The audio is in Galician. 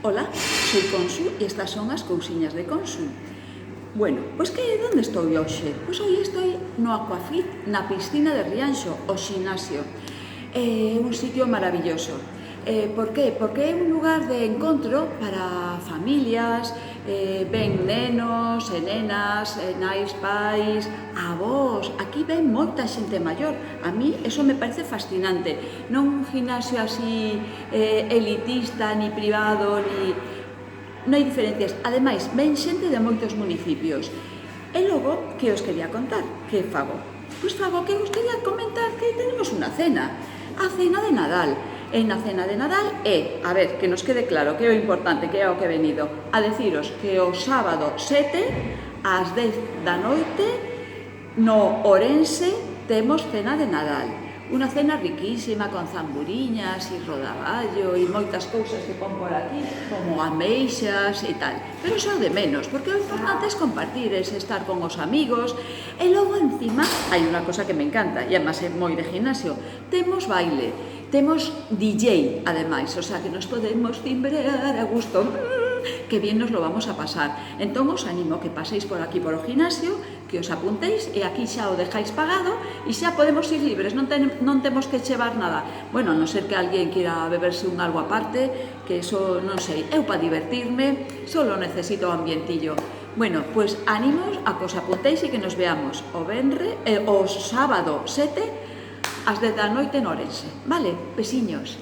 Ola, soy Consu e estas son as cousiñas de Consu. Bueno, pois que onde estou hoxe? Pois hoxe estou no Aquafit, na piscina de Rianxo, o ximnasio. É un sitio maravilloso. Por qué? Porque é un lugar de encontro para familias, ven nenos e nenas, nais, pais, avós. Aquí ven moita xente maior. A mí eso me parece fascinante. Non un gimnasio así elitista, ni privado, ni... Non hai diferencias. Ademais, ven xente de moitos municipios. E logo, que os quería contar? Que fago? Pois fago que vos quería comentar que tenemos unha cena. A cena de Nadal. E na cena de Nadal a ver, que nos quede claro que é o importante, que é o que he venido a deciros, que o sábado 7 ás 10 da noite no Orense temos cena de Nadal. Unha cena riquísima con zamburiñas e rodaballo e moitas cousas que pon por aquí, como ameixas e tal. Pero iso é de menos, porque o importante é compartir, é estar con os amigos. E logo encima hai unha cosa que me encanta, e además é moi de gimnasio, temos baile, temos DJ ademais, o sea que nos podemos cimbrear a gusto. Que bien nos lo vamos a pasar. Entón os animo que paséis por aquí por o gimnasio, que os apuntéis e aquí xa o dejáis pagado e xa podemos ir libres, non temos que chevar nada. Bueno, a non ser que alguén quira beberse un algo aparte, que eso non sei, eu para divertirme solo necesito o ambientillo. Bueno, pois ánimos a que os apuntéis e que nos veamos o sábado 7 ás 10 da noite en Orense. Vale? Besiños.